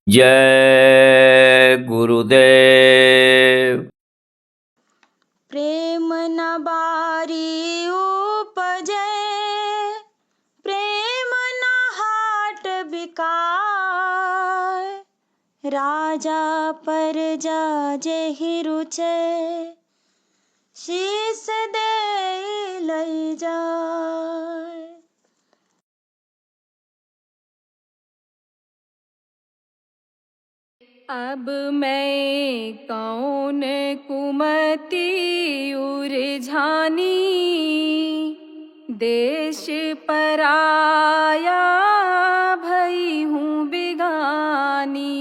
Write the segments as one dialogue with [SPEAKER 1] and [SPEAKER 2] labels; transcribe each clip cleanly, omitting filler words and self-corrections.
[SPEAKER 1] जय गुरुदेव।
[SPEAKER 2] प्रेम न बारी उपजे, प्रेम न हाट बिकाय। राजा परजा जेहि रुचे, शीस दे लई जाय। अब मैं कौन कुमति उरझानी, देश पराया भई हूँ बिगानी।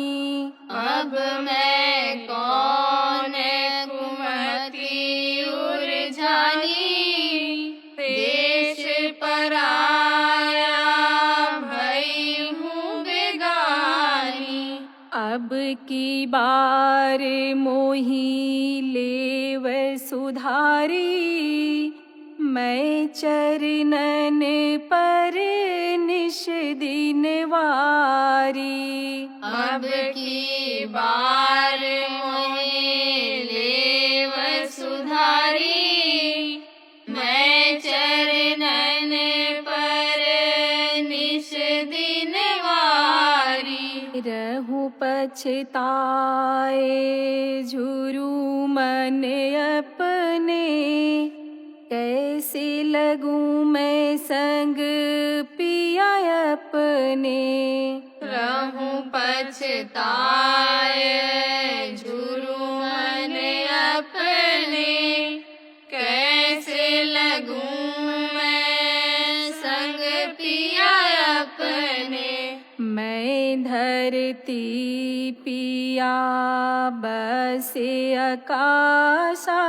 [SPEAKER 2] अब मैं कौन कुमति उरझानी, देश पराया भई हूँ बिगानी। अब की बार मोही लेव सुधारी, मैं चरणन पर निश दिन वारी। अब की बार मोही लेव सुधारी, मैं चरणन पर निश दिन वारी। रहूं पछताए झुरू मन अपने, कैसे लगूं मैं संग पिया अपने। रहूं पछताए झुरू मन अपने, कैसे लगूं मैं संग पिया अपने। मैं धरती पिया बसे आकाशा,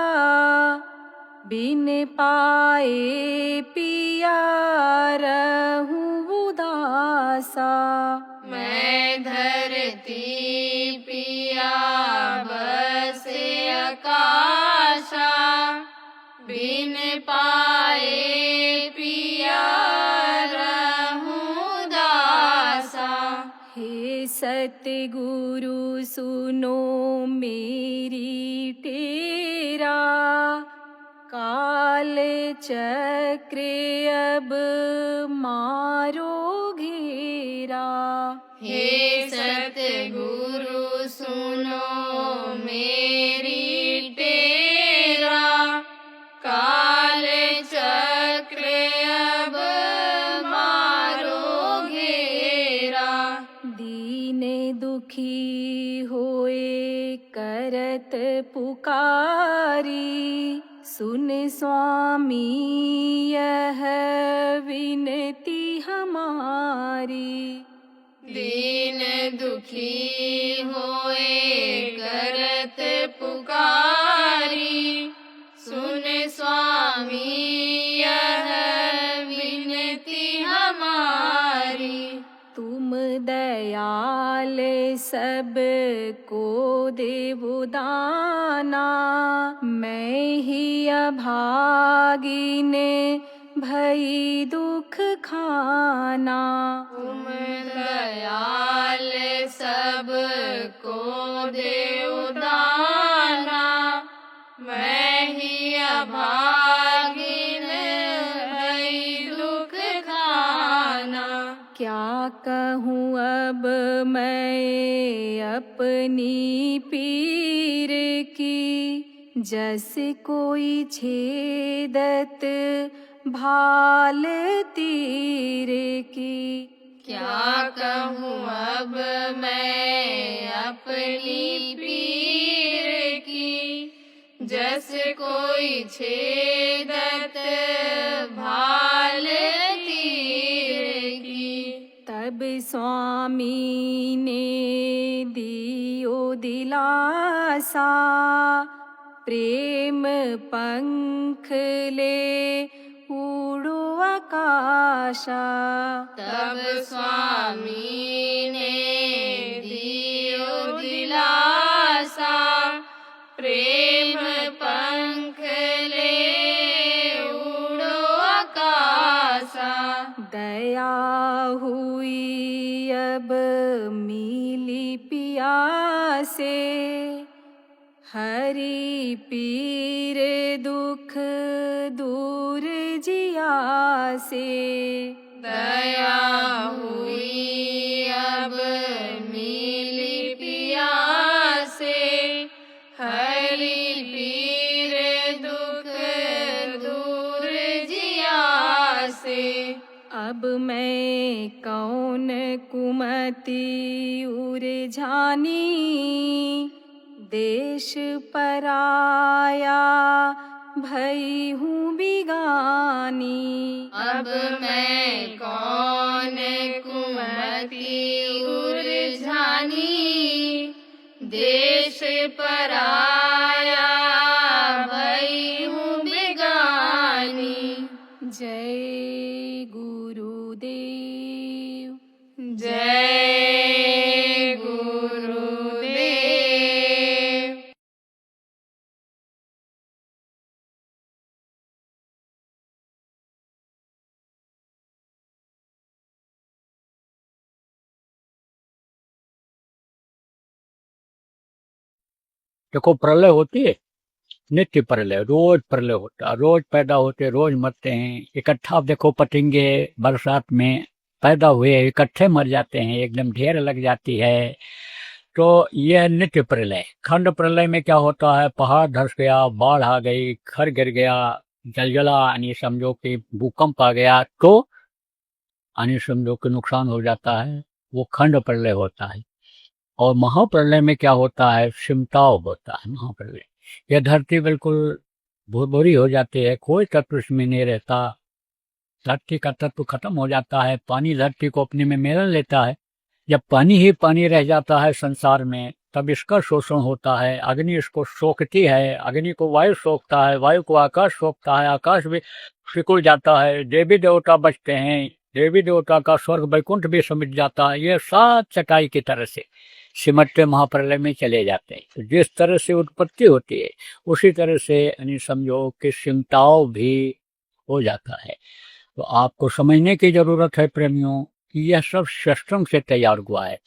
[SPEAKER 2] बिन पाए पिया रहूं उदासा। मैं धरती पिया बसे आकाशा, बिन पाए पिया रहूं उदासा। हे सतगुरु सुनो मेरी टेरा, काल चक्र अब मारो घेरा। हे सतगुरु सुनो मेरी टेरा, काल चक्र अब मारो घेरा। दीन दुखी होए करत पुकारी, सुन स्वामी यह विनती हमारी। दीन दुखी होए करत पुकारी, सुन स्वामी यह विनती हमारी। तुम दयाल सब को देवो दाना, मैं ही अभागिन भई दुख खाना। तुम दयाल सब को देवो दाना, मैं ही अभागिन भई दुख खाना। क्या कहूँ अब मैं अपनी पीर की, जस कोई छेदत भाल तीर की। क्या कहूँ अब मैं अपनी पीर की, जस कोई छेदत भाल तीर की। तब स्वामी ने दियो दिलासा, प्रेम पंख ले उड़ो आकाशा। तब स्वामी ने दियो दिलासा, प्रेम पंख ले उड़ो आकाशा। दया हुई अब मिली पियासे, हरि पीर दुख दूर जिया से। दया हुई अब मिली पियासे, हरि पीर दुख दूर जिया से। अब मैं कौन कुमति उरझानी, देश पराया भई हूँ बिगानी। अब मैं कौन कुमति उरझानी, देश पराया भई हूँ बिगानी। जय गुरुदेव, जय गुरुदेव।
[SPEAKER 3] देखो, प्रलय होती है, नित्य प्रलय, रोज प्रलय होता है, रोज पैदा होते, रोज मरते हैं। इकट्ठा आप देखो, पतंगे बरसात में पैदा हुए इकट्ठे मर जाते हैं, एकदम ढेर लग जाती है। तो यह नित्य प्रलय। खंड प्रलय में क्या होता है, पहाड़ धस गया, बाढ़ आ गई, घर गिर गया, जलजला यानी समझो कि भूकंप आ गया, तो यानी समझो कि नुकसान हो जाता है, वो खंड प्रलय होता है। और महाप्रलय में क्या होता है, सिमटाव होता है। महाप्रलय यह धरती बिल्कुल भूरी हो जाती है, कोई तत्व इसमें नहीं रहता, धरती का तत्व खत्म हो जाता है, पानी धरती को अपने में मेरा लेता है। जब पानी ही पानी रह जाता है संसार में, तब इसका शोषण होता है, अग्नि इसको सोखती है, अग्नि को वायु सोखता है, वायु को आकाश सोखता है, आकाश भी सिकुड़ जाता है, देवी देवता बचते हैं, देवी देवता का स्वर्ग वैकुंठ भी समिट जाता है। ये सात चटाई की तरह से सिमटते महाप्रलय में चले जाते हैं। तो जिस तरह से उत्पत्ति होती है, उसी तरह से यानी समझो कि सिमटाव भी हो जाता है। तो आपको समझने की जरूरत है प्रेमियों कि यह सब शस्त्रम से तैयार हुआ है।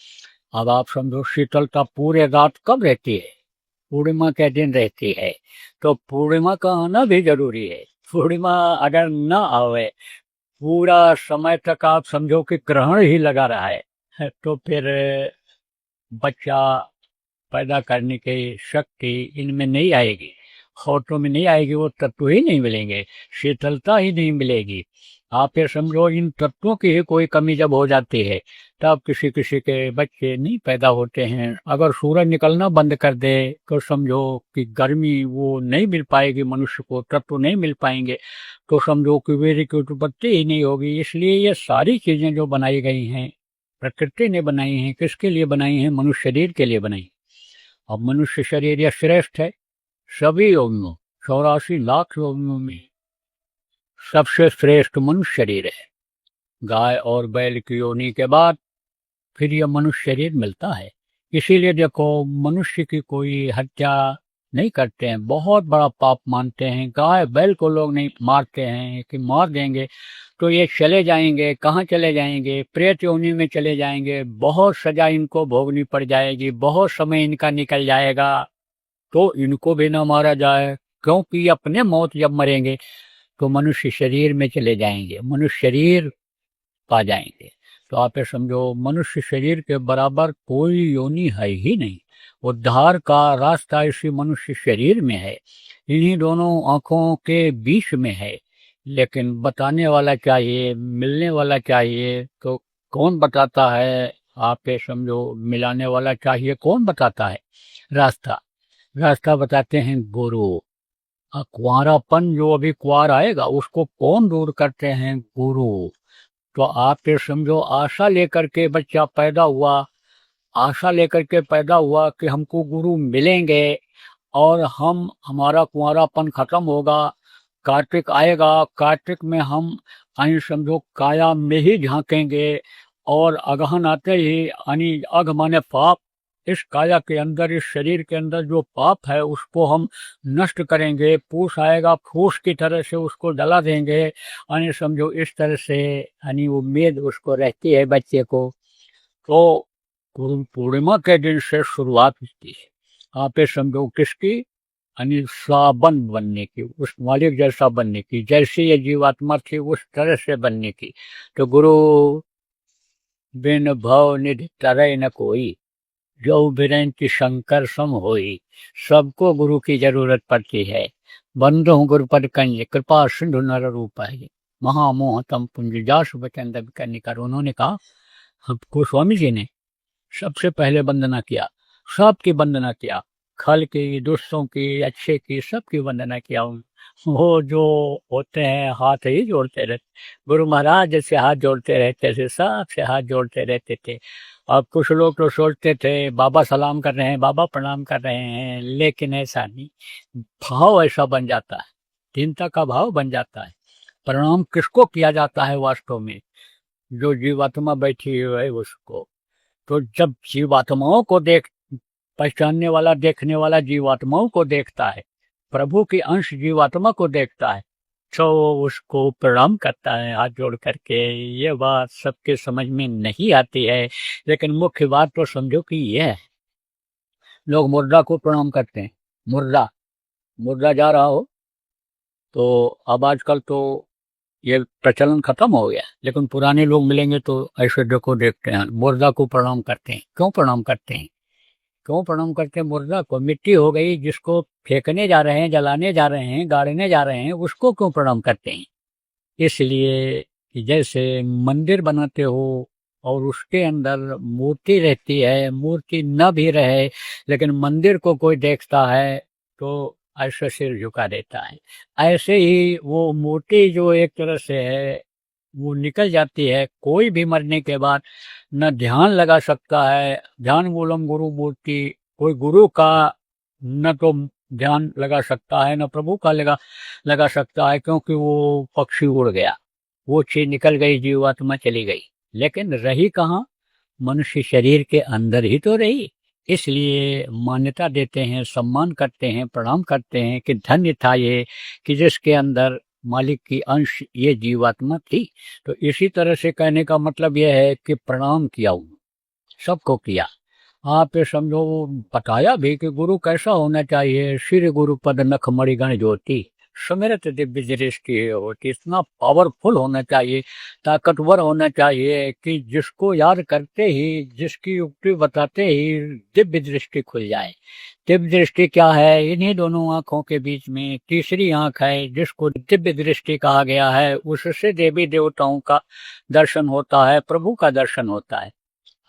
[SPEAKER 3] अब आप समझो, शीतलता पूरे रात कब रहती है, पूर्णिमा के दिन रहती है, तो पूर्णिमा का आना भी जरूरी है। पूर्णिमा अगर न आवे, पूरा समय तक आप समझो कि ग्रहण ही लगा रहा है, तो फिर बच्चा पैदा करने की शक्ति इनमें नहीं आएगी, होठों में नहीं आएगी, वो तत्व ही नहीं मिलेंगे, शीतलता ही नहीं मिलेगी। आप ये समझो, इन तत्वों की ही कोई कमी जब हो जाती है, तब किसी किसी के बच्चे नहीं पैदा होते हैं। अगर सूरज निकलना बंद कर दे तो समझो कि गर्मी वो नहीं मिल पाएगी, मनुष्य को तत्व नहीं मिल पाएंगे, तो समझो कि वीर्य की उत्पत्ति ही नहीं होगी। इसलिए ये सारी चीजें जो बनाई गई हैं, प्रकृति ने बनाई हैं, किसके लिए बनाई हैं, मनुष्य शरीर के लिए बनाई। अब मनुष्य शरीर यह श्रेष्ठ है, सभी योनियों 84 लाख योनियों में सबसे श्रेष्ठ मनुष्य शरीर है। गाय और बैल की योनि के बाद फिर यह मनुष्य शरीर मिलता है। इसीलिए देखो, मनुष्य की कोई हत्या नहीं करते हैं, बहुत बड़ा पाप मानते हैं। गाय बैल को लोग नहीं मारते हैं कि मार देंगे तो ये चले जाएंगे, कहाँ चले जाएंगे, प्रेत योनि में चले जाएंगे, बहुत सजा इनको भोगनी पड़ जाएगी, बहुत समय इनका निकल जाएगा, तो इनको भी ना मारा जाए, क्योंकि अपने मौत जब मरेंगे तो मनुष्य शरीर में चले जाएंगे, मनुष्य शरीर पा जाएंगे। तो आप ये समझो, मनुष्य शरीर के बराबर कोई योनि है ही नहीं। उद्धार का रास्ता इसी मनुष्य शरीर में है, इन्हीं दोनों आंखों के बीच में है। लेकिन बताने वाला चाहिए, मिलने वाला चाहिए, तो कौन बताता है? आप ये समझो, मिलाने वाला चाहिए, कौन बताता है रास्ता? रास्ता बताते हैं गुरु। कुंवारापन जो अभी कुंवार आएगा उसको कौन दूर करते हैं? गुरु। तो आप ये समझो, आशा लेकर के बच्चा पैदा हुआ, आशा लेकर के पैदा हुआ कि हमको गुरु मिलेंगे और हमारा कुंवारापन खत्म होगा, कार्तिक आएगा, कार्तिक में हम आई समझो काया में ही झांकेंगे, और अगहन आते ही यानी अघ माने पाप, इस काया के अंदर, इस शरीर के अंदर जो पाप है उसको हम नष्ट करेंगे। पूस आएगा, फूस की तरह से उसको जला देंगे। यानी समझो इस तरह से यानी उम्मीद उसको रहती है बच्चे को। तो गुरु पूर्णिमा के दिन से शुरुआत होती है। आप ये समझो किसकी, यानी साबन बनने की, उस मालिक जैसा बनने की, जैसी ये जीवात्मा थी उस तरह से बनने की। तो गुरु बिन भव निधि तरय न कोई, जो बिरंच शंकर सम होई। सबको गुरु की जरूरत पड़ती है। बंधु गुरुपद कंज कृपा सिंधु नर रूप है, महामोह तम पुंज जास वचन दब करने कर। उन्होंने कहा, हमको स्वामी जी ने सबसे पहले वंदना किया, सबकी वंदना किया, खल की, दुष्टों की, अच्छे की, सबकी वंदना किया। वो जो होते हैं हाथ ही जोड़ते रहते, गुरु महाराज से हाथ जोड़ते रहते थे, सबसे हाथ जोड़ते रहते थे। अब कुछ लोग तो सोचते थे बाबा सलाम कर रहे हैं, बाबा प्रणाम कर रहे हैं, लेकिन ऐसा नहीं। भाव ऐसा बन जाता है, दीनता का भाव बन जाता है। प्रणाम किसको किया जाता है वास्तव में? जो जीवात्मा बैठी हुई है उसको। तो जब जीवात्माओं को पहचानने वाला, देखने वाला जीवात्माओं को देखता है, प्रभु की अंश जीवात्मा को देखता है, तो उसको प्रणाम करता है हाथ जोड़ करके। ये बात सबके समझ में नहीं आती है, लेकिन मुख्य बात तो समझो कि ये है। लोग मुर्दा को प्रणाम करते हैं, मुर्दा जा रहा हो तो अब आजकल तो ये प्रचलन खत्म हो गया, लेकिन पुराने लोग मिलेंगे तो ऐसे देखो देखते हैं, मुर्दा को प्रणाम करते हैं। क्यों प्रणाम करते हैं? क्यों प्रणाम करते हैं? मुर्दा को, मिट्टी हो गई जिसको फेंकने जा रहे हैं, जलाने जा रहे हैं, गाड़ने जा रहे हैं, उसको क्यों प्रणाम करते हैं? इसलिए कि जैसे मंदिर बनाते हो और उसके अंदर मूर्ति रहती है, मूर्ति न भी रहे लेकिन मंदिर को कोई देखता है तो ऐसे सिर झुका देता है। ऐसे ही वो मूर्ति जो एक तरह से है वो निकल जाती है। कोई भी मरने के बाद न ध्यान लगा सकता है, ध्यान मूलम गुरु मूर्ति, कोई गुरु का न तो ध्यान लगा सकता है, न प्रभु का लगा सकता है, क्योंकि वो पक्षी उड़ गया, वो चीज निकल गई, जीवात्मा चली गई। लेकिन रही कहाँ? मनुष्य शरीर के अंदर ही तो रही। इसलिए मान्यता देते हैं, सम्मान करते हैं, प्रणाम करते हैं कि धन्य था ये कि जिसके अंदर मालिक की अंश ये जीवात्मा थी। तो इसी तरह से कहने का मतलब यह है कि प्रणाम किया, सबको किया। आप ये समझो, बताया भी कि गुरु कैसा होना चाहिए। श्री गुरु पद नख मणिगण ज्योति, सुमिरत दिव्य दृष्टि होती। इतना पावरफुल होना चाहिए, ताकतवर होना चाहिए कि जिसको याद करते ही, जिसकी युक्ति बताते ही दिव्य दृष्टि खुल जाए। दिव्य दृष्टि क्या है? इन्हीं दोनों आंखों के बीच में तीसरी आंख है जिसको दिव्य दृष्टि कहा गया है। उससे देवी देवताओं का दर्शन होता है, प्रभु का दर्शन होता है।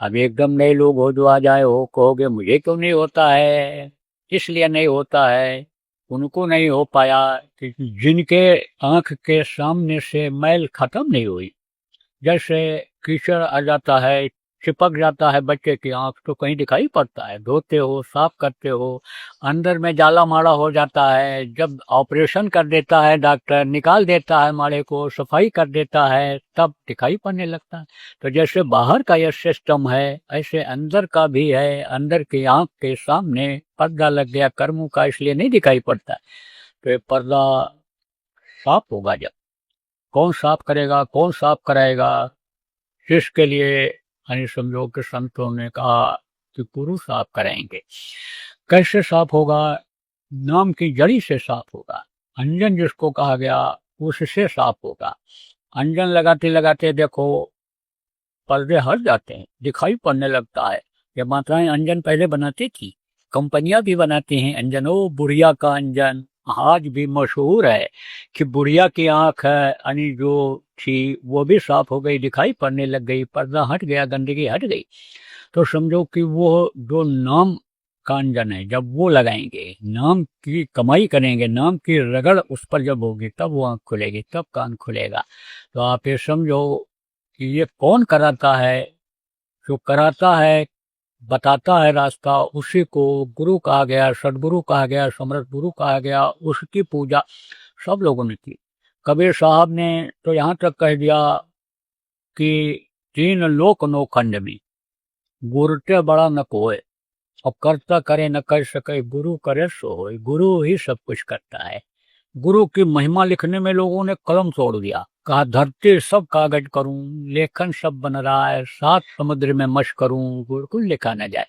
[SPEAKER 3] अब एकदम नए लोग हो जो आ जाए, हो कहोगे मुझे क्यों नहीं होता है? इसलिए नहीं होता है, उनको नहीं हो पाया कि जिनके आंख के सामने से मैल खत्म नहीं हुई। जैसे कीचड़ आ जाता है, चिपक जाता है बच्चे की आंख, तो कहीं दिखाई पड़ता है, धोते हो, साफ करते हो, अंदर में जाला माड़ा हो जाता है। जब ऑपरेशन कर देता है डॉक्टर, निकाल देता है माड़े को, सफाई कर देता है, तब दिखाई पड़ने लगता है। तो जैसे बाहर का यह सिस्टम है, ऐसे अंदर का भी है। अंदर की आंख के सामने पर्दा लग गया कर्मों का, इसलिए नहीं दिखाई पड़ता। तो ये पर्दा साफ होगा जब। कौन साफ करेगा, कौन साफ कराएगा? जिसके लिए यानी समझो कि संतों ने कहा कि गुरु साफ कराएंगे। कैसे साफ होगा? नाम की जड़ी से साफ होगा। अंजन जिसको कहा गया उससे साफ होगा। अंजन लगाते लगाते देखो पर्दे हट जाते हैं, दिखाई पड़ने लगता है। ये माताएं अंजन पहले बनाती थी, कंपनियां भी बनाती हैं अंजन। ओ बुढ़िया का अंजन आज भी मशहूर है कि बुढ़िया की आंख है यानी जो थी वो भी साफ हो गई, दिखाई पड़ने लग गई, पर्दा हट गया, गंदगी हट गई। तो समझो कि वो जो नाम का अंजन है, जब वो लगाएंगे, नाम की कमाई करेंगे, नाम की रगड़ उस पर जब होगी, तब वो आंख खुलेगी, तब कान खुलेगा। तो आप ये समझो कि ये कौन कराता है? जो कराता है, बताता है रास्ता, उसी को गुरु कहा गया, सदगुरु कहा गया, समर्थ गुरु कहा गया। उसकी पूजा सब लोगों ने की। कबीर साहब ने तो यहाँ तक कह दिया कि तीन लोक नो खंड में, गुरते बड़ा न कोय। अब कर्ता करे न कर सके, गुरु करे सो होय। गुरु ही सब कुछ करता है। गुरु की महिमा लिखने में लोगों ने कलम तोड़ दिया, कहा धरती सब कागज करूं, लेखन सब बन रहा है, 7 समुद्र में मश करूं, बिल्कुल लिखा न जाए।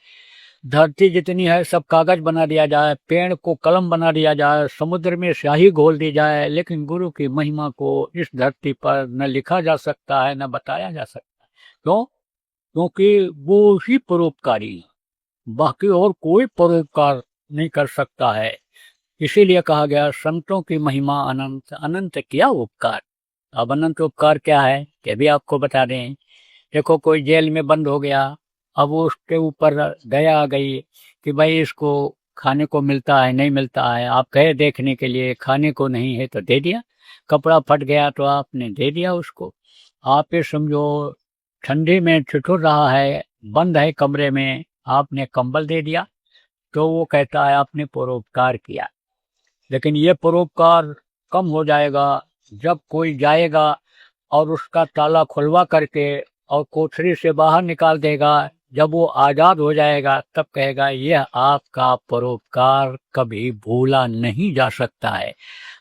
[SPEAKER 3] धरती जितनी है सब कागज बना दिया जाए, पेड़ को कलम बना दिया जाए, समुद्र में स्याही घोल दी जाए, लेकिन गुरु की महिमा को इस धरती पर न लिखा जा सकता है न बताया जा सकता है। क्यों? क्योंकि वो ही परोपकारी, बाकी और कोई परोपकार नहीं कर सकता है। इसीलिए कहा गया संतों की महिमा अनंत, अनंत किया उपकार। अब अनंत उपकार क्या है ये भी आपको बता दें। देखो कोई जेल में बंद हो गया, अब वो उसके ऊपर दया आ गई कि भाई इसको खाने को मिलता है नहीं मिलता है, आप गए देखने के लिए, खाने को नहीं है तो दे दिया, कपड़ा फट गया तो आपने दे दिया उसको। आप ये समझो ठंडी में ठिठुर रहा है, बंद है कमरे में, आपने कंबल दे दिया, तो वो कहता है आपने परोपकार किया। लेकिन ये परोपकार कम हो जाएगा जब कोई जाएगा और उसका ताला खुलवा करके और कोठरी से बाहर निकाल देगा। जब वो आजाद हो जाएगा तब कहेगा यह आपका परोपकार कभी भूला नहीं जा सकता है,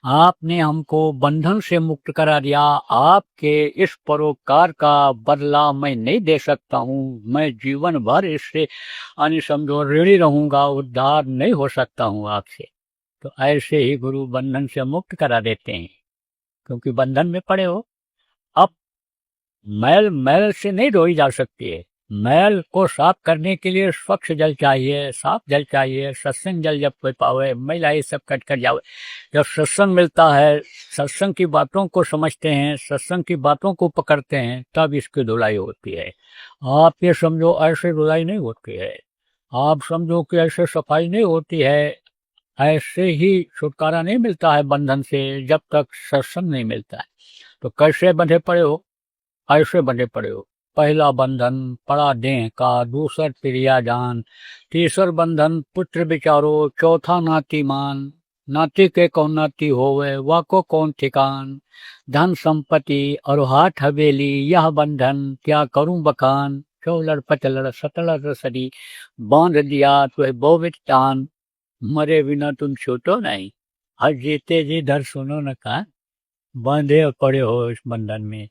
[SPEAKER 3] आपने हमको बंधन से मुक्त करा दिया, आपके इस परोपकार का बदला मैं नहीं दे सकता हूँ, मैं जीवन भर इससे यानी समझो ऋणी रहूंगा, उद्धार नहीं हो सकता हूँ आपसे। तो ऐसे ही गुरु बंधन से मुक्त करा देते हैं, क्योंकि बंधन में पड़े हो। अब मैल मैल से नहीं धोई जा सकती है, मैल को साफ करने के लिए स्वच्छ जल चाहिए, साफ जल चाहिए। सत्संग जल जब कोई पावे, मैला ये सब कट कर जावे। जब सत्संग मिलता है, सत्संग की बातों को समझते हैं, सत्संग की बातों को पकड़ते हैं, तब इसकी धुलाई होती है। आप ये समझो ऐसे धुलाई नहीं होती है, आप समझो कि ऐसे सफाई नहीं होती है, ऐसे ही छुटकारा नहीं मिलता है बंधन से जब तक सत्संग नहीं मिलता है। तो कैसे बंधे पड़े हो? ऐसे बंधे पड़े हो। पहला बंधन पड़ा देह का, दूसर प्रिया जान, तीसर बंधन पुत्र बिचारो, चौथा नाती मान, नाती के कौन नाती होवे वाको कौन ठिकान, धन संपत्ति और हाथ हवेली यह बंधन क्या करूं बखान, 16 15 17 रसरी बांध दिया तो बोवित टान, मरे बिना तुम छूटो नहीं, हर जीते जी धर सुनो न कान। बांधे पड़े हो इस बंधन में।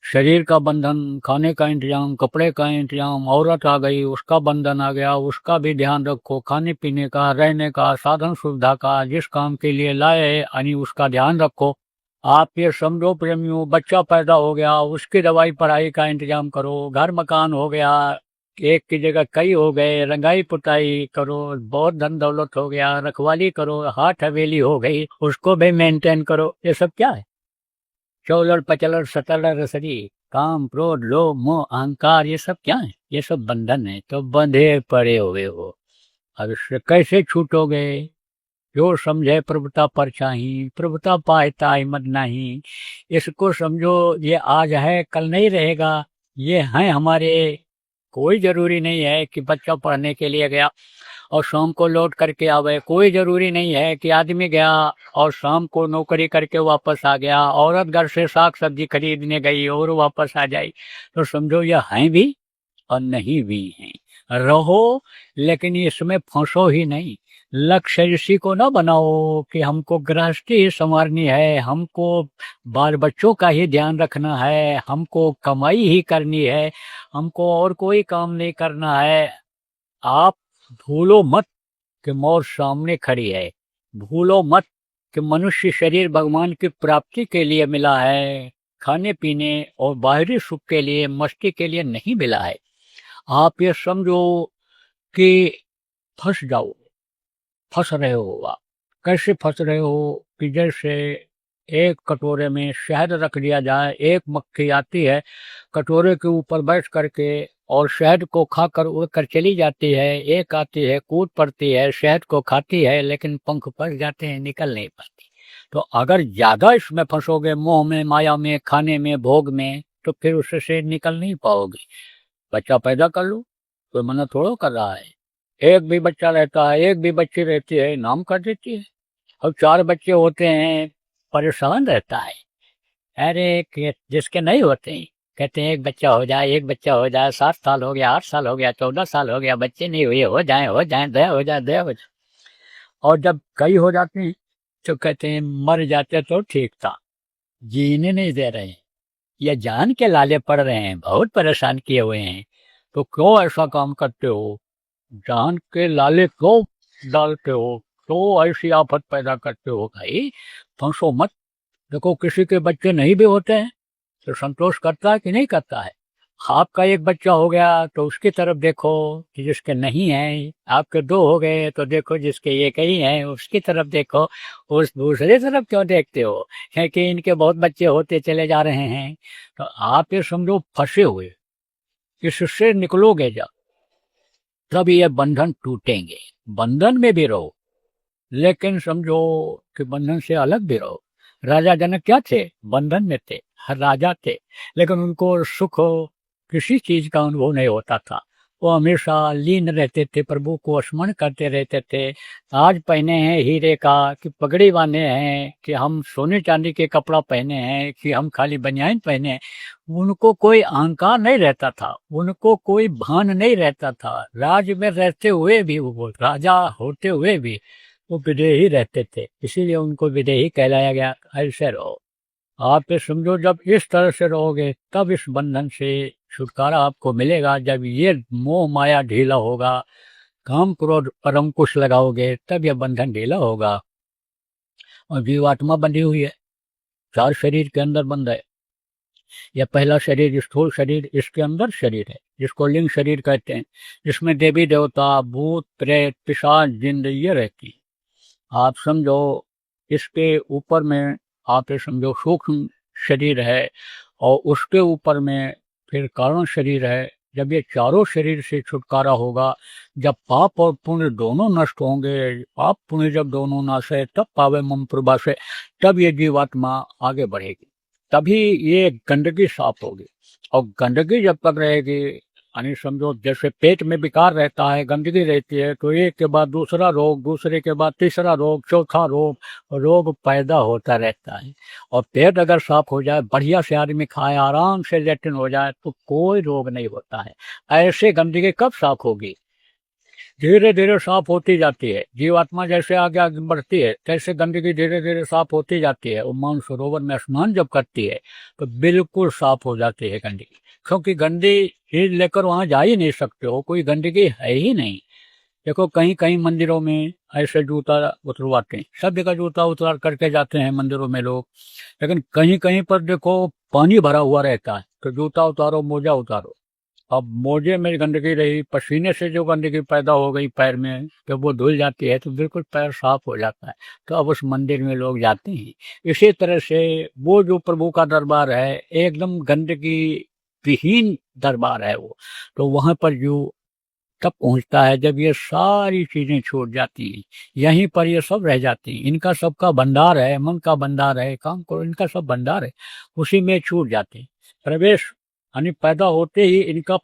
[SPEAKER 3] शरीर का बंधन, खाने का इंतजाम, कपड़े का इंतजाम, औरत आ गई उसका बंधन आ गया, उसका भी ध्यान रखो, खाने पीने का, रहने का, साधन सुविधा का, जिस काम के लिए लाए यानी उसका ध्यान रखो। आप ये समझो प्रेमियों, बच्चा पैदा हो गया, उसकी दवाई पढ़ाई का इंतजाम करो, घर मकान हो गया, एक की जगह कई हो गए, रंगाई पुताई करो, बहुत धन दौलत हो गया, रखवाली करो, हाथ हवेली हो गई, उसको भी मेंटेन करो। ये सब क्या है? 16 15 17 रसरी, काम क्रोध लोभ मोह अहंकार, ये सब क्या है? ये सब बंधन है। तो बंधे पड़े हुए हो, अब इससे कैसे छूटोगे? जो समझे प्रभुता पर चाही, प्रभुता पाता हिम्मत नहीं। इसको समझो ये आज है कल नहीं रहेगा, ये है हमारे। कोई जरूरी नहीं है कि बच्चा पढ़ने के लिए गया और शाम को लौट करके आवे, कोई जरूरी नहीं है कि आदमी गया और शाम को नौकरी करके वापस आ गया, औरत घर से साग सब्जी खरीदने गई और वापस आ जाई। तो समझो ये हैं भी और नहीं भी हैं। रहो लेकिन इसमें फंसो ही नहीं। लक्ष्य इसी को ना बनाओ कि हमको गृहस्थी ही संवारनी है, हमको बाल बच्चों का ही ध्यान रखना है, हमको कमाई ही करनी है, हमको और कोई काम नहीं करना है। आप भूलो मत कि मौत सामने खड़ी है, भूलो मत कि मनुष्य शरीर भगवान की प्राप्ति के लिए मिला है, खाने पीने और बाहरी सुख के लिए, मस्ती के लिए नहीं मिला है। आप ये समझो कि फंस जाओ, फंस रहे हो। आप कैसे फंस रहे हो कि जैसे एक कटोरे में शहद रख दिया जाए, एक मक्खी आती है कटोरे के ऊपर बैठ करके और शहद को खाकर उड़कर चली जाती है, एक आती है कूद पड़ती है, शहद को खाती है, लेकिन पंख फंस जाते हैं, निकल नहीं पाती। तो अगर ज्यादा इसमें फंसोगे, मोह में, माया में, खाने में, भोग में, तो फिर उससे निकल नहीं पाओगे। बच्चा पैदा कर लो, कोई मना थोड़ा कर रहा है। एक भी बच्चा रहता है, एक भी बच्ची रहती है, नाम कर देती है। अब 4 बच्चे होते हैं, परेशान रहता है। अरे जिसके नहीं होते हैं कहते हैं एक बच्चा हो जाए, एक बच्चा हो जाए, 7 साल हो गया, 8 साल हो गया, 14 साल हो गया, बच्चे नहीं हुए, हो जाए, दया हो जाए, दया हो जाए। और जब कई हो जाते हैं तो कहते हैं मर जाते तो ठीक था, जीने नहीं दे रहे हैं, या जान के लाले पड़ रहे हैं, बहुत परेशान किए हुए हैं, तो क्यों ऐसा काम करते हो, जान के लाले क्यों डालते हो, क्यों ऐसी आफत पैदा करते हो भाई, फंसो मत। देखो किसी के बच्चे नहीं भी होते हैं तो संतोष करता है कि नहीं करता है। आपका एक बच्चा हो गया तो उसकी तरफ देखो कि जिसके नहीं है, आपके 2 हो गए तो देखो जिसके एक ही है उसकी तरफ देखो, उस दूसरे तरफ क्यों देखते हो, है कि इनके बहुत बच्चे होते चले जा रहे हैं। तो आप ये समझो फंसे हुए, इससे निकलोगे जब, तब ये बंधन टूटेंगे। बंधन में भी रहो लेकिन समझो कि बंधन से अलग भी रहो। राजा जनक क्या थे, बंधन में थे, हर राजा थे, लेकिन उनको सुख किसी चीज का अनुभव नहीं होता था। वो हमेशा लीन रहते थे, प्रभु को स्मरण करते रहते थे। आज पहने हैं हीरे का कि पगड़ी बांधे हैं, कि हम सोने चांदी के कपड़ा पहने हैं, कि हम खाली बनियान पहने हैं, उनको कोई अहंकार नहीं रहता था, उनको कोई भान नहीं रहता था। राज्य में रहते हुए भी, वो राजा होते हुए भी वो विदेही रहते थे, इसीलिए उनको विदेही कहलाया गया। ऐसे रहो आप, ये समझो जब इस तरह से रहोगे तब इस बंधन से छुटकारा आपको मिलेगा। जब ये मोह माया ढीला होगा, काम क्रोध पर अंकुश लगाओगे, तब यह बंधन ढीला होगा। और जीवात्मा बंधी हुई है, 4 शरीर के अंदर बंद है। यह पहला शरीर स्थूल शरीर, इसके अंदर शरीर है जिसको लिंग शरीर कहते हैं, जिसमें देवी देवता भूत प्रेत पिशाच जिन ये रहती। आप समझो इसके ऊपर में आप ये समझो सूक्ष्म शरीर है, और उसके ऊपर में फिर कारण शरीर है। जब ये चारों शरीर से छुटकारा होगा, जब पाप और पुण्य दोनों नष्ट होंगे, पाप पुण्य जब दोनों नाश है, तब पावे मम प्रभासे, तब ये जीवात्मा आगे बढ़ेगी, तभी ये गंदगी साफ होगी। और गंदगी जब तक रहेगी, यानी समझो जैसे पेट में विकार रहता है, गंदगी रहती है, तो एक के बाद दूसरा रोग, दूसरे के बाद तीसरा रोग, चौथा रोग पैदा होता रहता है। और पेट अगर साफ हो जाए, बढ़िया से आदमी खाए, आराम से लेटिन हो जाए, तो कोई रोग नहीं होता है। ऐसे गंदगी कब साफ होगी, धीरे धीरे साफ होती जाती है। जीवात्मा जैसे आगे आगे बढ़ती है, तैसे गंदगी धीरे धीरे साफ होती जाती है। वो मानसरोवर में स्नान जब करती है तो बिल्कुल साफ हो जाती है गंदगी, क्योंकि गंदी चीज लेकर वहां जा ही नहीं सकते हो, कोई गंदगी है ही नहीं। देखो कहीं कहीं मंदिरों में ऐसे जूता उतरवाते हैं, सब जगह जूता उतार करके जाते हैं मंदिरों में लोग, लेकिन कहीं कहीं पर देखो पानी भरा हुआ रहता है, तो जूता उतारो, मोजा उतारो। अब मोजे में गंदगी रही, पसीने से जो गंदगी पैदा हो गई पैर में, जब वो धुल जाती है तो बिल्कुल पैर साफ हो जाता है, तो अब उस मंदिर में लोग जाते हैं। इसी तरह से वो जो प्रभु का दरबार है, एकदम गंदगी विहीन दरबार है वो, तो वहां पर जो तब पहुंचता है जब ये सारी चीजें छूट जाती हैं, यहीं पर ये सब रह जाती हैं। इनका सबका भंडार है, मन का भंडार है, काम करो, इनका सब भंडार है, उसी में छूट जाते हैं। प्रवेश यानी पैदा होते ही इनका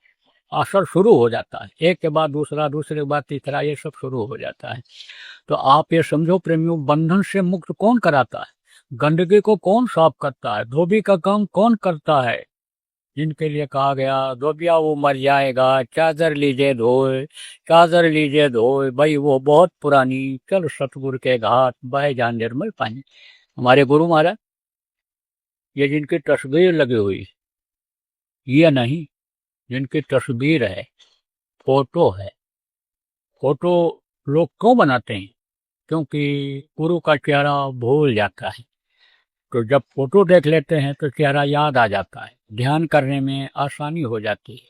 [SPEAKER 3] असर शुरू हो जाता है, एक के बाद दूसरा, दूसरे के बाद तीसरा, ये सब शुरू हो जाता है। तो आप ये समझो प्रेमियों, बंधन से मुक्त कौन कराता है, गंदगी को कौन साफ करता है, धोबी का काम कौन करता है, जिनके लिए कहा गया धोबिया वो मर जाएगा, चादर लीजिए धोए, चादर लीजिए धोए, भाई वो बहुत पुरानी, चल सतगुरु के घाट बहे जा निर्मल पानी। हमारे गुरु महाराज, ये जिनकी तस्वीर लगी हुई, ये नहीं, जिनकी तस्वीर है, फोटो है। फोटो लोग क्यों बनाते हैं, क्योंकि गुरु का चेहरा भूल जाता है, तो जब फोटो देख लेते हैं तो चेहरा याद आ जाता है, ध्यान करने में आसानी हो जाती है।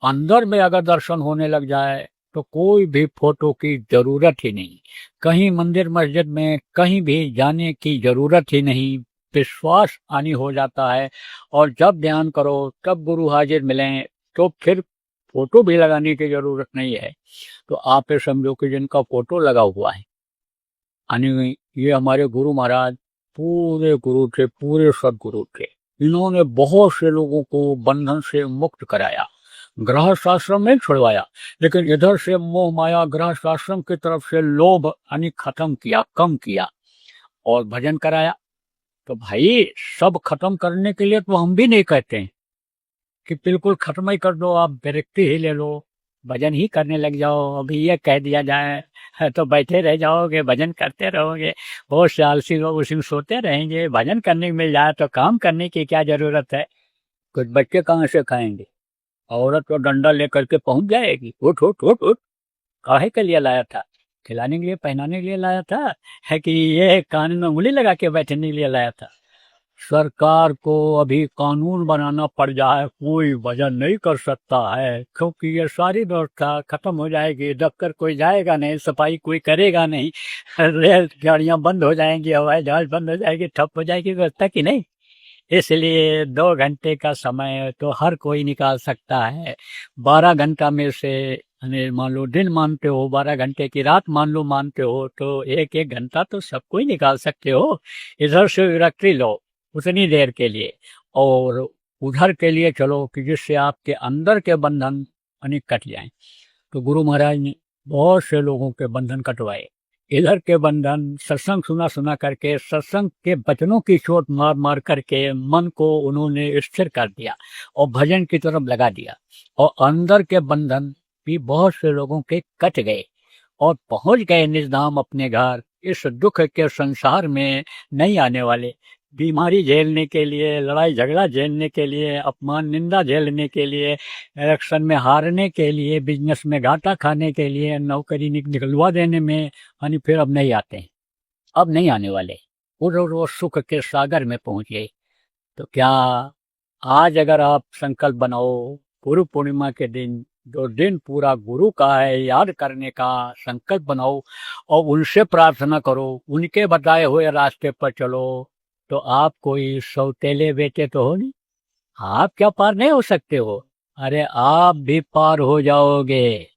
[SPEAKER 3] अंदर में अगर दर्शन होने लग जाए तो कोई भी फोटो की जरूरत ही नहीं, कहीं मंदिर मस्जिद में कहीं भी जाने की जरूरत ही नहीं, विश्वास आनी हो जाता है। और जब ध्यान करो तब गुरु हाजिर मिलें, तो फिर फोटो भी लगाने की जरूरत नहीं है। तो आप ये समझो कि जिनका फोटो लगा हुआ है, यानी ये हमारे गुरु महाराज पूरे गुरु थे, पूरे सदगुरु थे। इन्होंने बहुत से लोगों को बंधन से मुक्त कराया, गृहस्थ आश्रम नहीं छुड़वाया, लेकिन इधर से मोह माया गृहस्थ आश्रम की तरफ से लोभ यानी खत्म किया, कम किया, और भजन कराया। तो भाई सब खत्म करने के लिए तो हम भी नहीं कहते हैं, कि बिल्कुल खत्म ही कर दो, आप विरक्ति ही ले लो, भजन ही करने लग जाओ। अभी ये कह दिया जाए तो बैठे रह जाओगे, भजन करते रहोगे। बहुत से आलसी लोग उसी में सोते रहेंगे, भजन करने को मिल जाए तो काम करने की क्या जरूरत है। कुछ बच्चे कहाँ से खाएंगे, औरत तो डंडा लेकर के पहुंच जाएगी, उठ उठ उठ उठ। काहे के लिए लाया था, खिलाने के लिए पहनाने के लिए लाया था, है कि ये कान में उंगली लगा के बैठने के लिए लाया था। सरकार को अभी कानून बनाना पड़ जाए, कोई भजन नहीं कर सकता है, क्योंकि ये सारी व्यवस्था खत्म हो जाएगी। दफ्तर कोई जाएगा नहीं, सफाई कोई करेगा नहीं, रेल गाड़ियां बंद हो जाएंगी, हवाई जहाज बंद हो जाएगी, ठप हो जाएगी व्यवस्था की नहीं। इसलिए 2 घंटे का समय तो हर कोई निकाल सकता है। 12 घंटा में से मान लो दिन मानते हो, 12 घंटे की रात मान लो मानते हो, तो 1-1 घंटा तो सबको ही निकाल सकते हो। इधर से विरक्ति लो उतनी देर के लिए, और उधर के लिए चलो कि जिससे आपके अंदर के बंधन कट जाएं। तो गुरु महाराज ने बहुत से लोगों के बंधन कटवाए। इधर के बंधन सत्संग सुना सुना करके, सत्संग के वचनों की चोट मार मार करके मन को उन्होंने स्थिर कर दिया और भजन की तरफ लगा दिया, और अंदर के बंधन भी बहुत से लोगों के कट गए और पहुंच गए निजधाम अपने घर। इस दुख के संसार में नहीं आने वाले, बीमारी झेलने के लिए, लड़ाई झगड़ा झेलने के लिए, अपमान निंदा झेलने के लिए, इलेक्शन में हारने के लिए, बिजनेस में घाटा खाने के लिए, नौकरी निकलवा देने में, यानी फिर अब नहीं आते हैं, अब नहीं आने वाले। वो सुख के सागर में पहुंच गए। तो क्या आज अगर आप संकल्प बनाओ, गुरु पूर्णिमा के दिन, जो दिन पूरा गुरु का है, याद करने का संकल्प बनाओ और उनसे प्रार्थना करो, उनके बताए हुए रास्ते पर चलो, तो आप कोई सौतेले बेटे तो हो नहीं, आप क्या पार नहीं हो सकते हो? अरे आप भी पार हो जाओगे,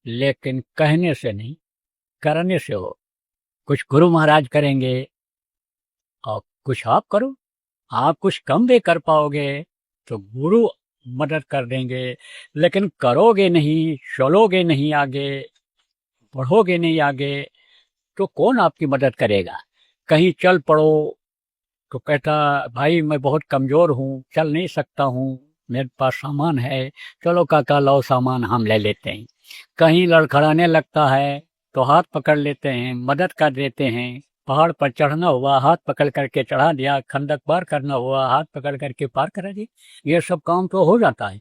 [SPEAKER 3] लेकिन कहने से नहीं, करने से हो। कुछ गुरु महाराज करेंगे और कुछ आप करो। आप कुछ कम भी कर पाओगे तो गुरु मदद कर देंगे, लेकिन करोगे नहीं, चलोगे नहीं आगे, बढ़ोगे नहीं आगे, तो कौन आपकी मदद करेगा? कहीं चल पड़ो तो कहता भाई मैं बहुत कमज़ोर हूँ, चल नहीं सकता हूँ, मेरे पास सामान है, चलो काका लाओ सामान हम ले लेते हैं। कहीं लड़खड़ाने लगता है तो हाथ पकड़ लेते हैं, मदद कर देते हैं। पहाड़ पर चढ़ना हुआ, हाथ पकड़ करके चढ़ा दिया, खंडक पार करना हुआ, हाथ पकड़ करके पार करा दिया। ये सब काम तो हो जाता है,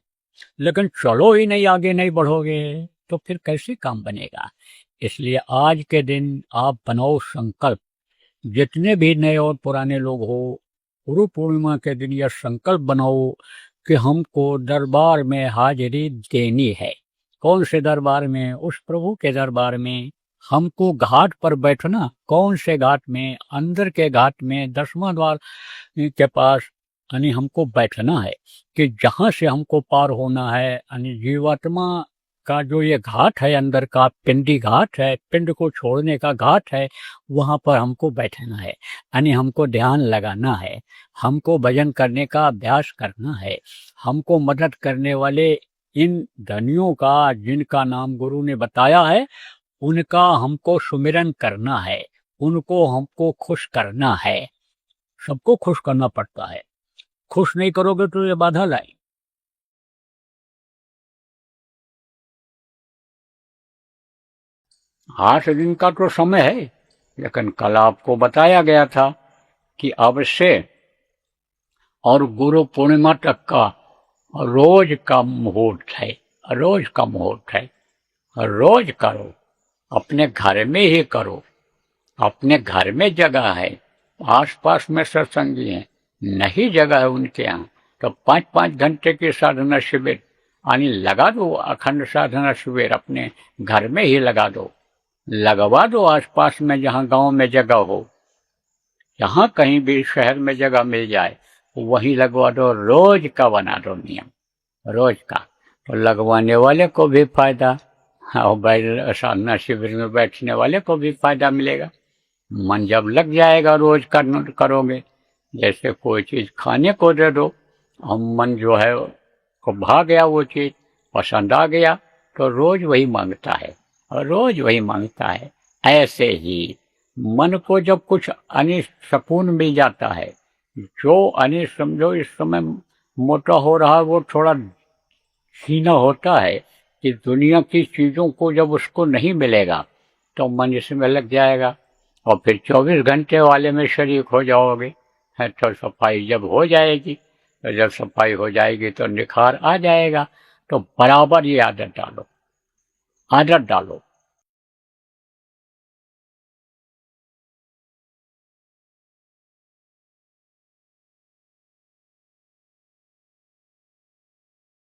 [SPEAKER 3] लेकिन चलो ही नहीं, आगे नहीं बढ़ोगे तो फिर कैसे काम बनेगा? इसलिए आज के दिन आप बनाओ संकल्प, जितने भी नए और पुराने लोग हो, गुरु पूर्णिमा के दिन यह संकल्प बनाओ कि हमको दरबार में हाजिरी देनी है। कौन से दरबार में? उस प्रभु के दरबार में। हमको घाट पर बैठना, कौन से घाट में? अंदर के घाट में, 10वां द्वार के पास यानी हमको बैठना है, कि जहाँ से हमको पार होना है, यानी जीवात्मा का जो ये घाट है, अंदर का पिंडी घाट है, पिंड को छोड़ने का घाट है, वहाँ पर हमको बैठना है, यानी हमको ध्यान लगाना है, हमको भजन करने का अभ्यास करना है। हमको मदद करने वाले इन धनियों का, जिनका नाम गुरु ने बताया है, उनका हमको सुमिरन करना है, उनको हमको खुश करना है। सबको खुश करना पड़ता है, खुश नहीं करोगे तो ये बाधा लाए। आठ दिन का तो समय है, लेकिन कल आपको बताया गया था कि अवश्य और गुरु पूर्णिमा तक का रोज का मुहूर्त है, रोज का मुहूर्त है। रोज करो, अपने घर में ही करो, अपने घर में जगह है, आसपास में सत्संगी हैं, नहीं जगह है उनके यहाँ, तो 5-5 घंटे की साधना शिविर यानी लगा दो। अखंड साधना शिविर अपने घर में ही लगा दो, लगवा दो आसपास में, जहाँ गांव में जगह हो, जहाँ कहीं भी शहर में जगह मिल जाए वहीं लगवा दो। रोज का बना दो नियम, रोज का, तो लगवाने वाले को भी फायदा और साधना शिविर में बैठने वाले को भी फायदा मिलेगा। मन जब लग जाएगा, रोज करोगे, जैसे कोई चीज खाने को दे दो और मन जो है को भा गया, वो चीज पसंद आ गया, तो रोज वही मांगता है और रोज वही मांगता है। ऐसे ही मन को जब कुछ सुकून मिल जाता है, जो समझो इस समय मोटा हो रहा है वो थोड़ा सीना होता है कि दुनिया की चीजों को जब उसको नहीं मिलेगा तो मन इसमें लग जाएगा और फिर 24 घंटे वाले में शरीक हो जाओगे। है तो सफाई जब हो जाएगी, तो जब सफाई हो जाएगी तो निखार आ जाएगा। तो बराबर ये आदत डालो, आदत डालो।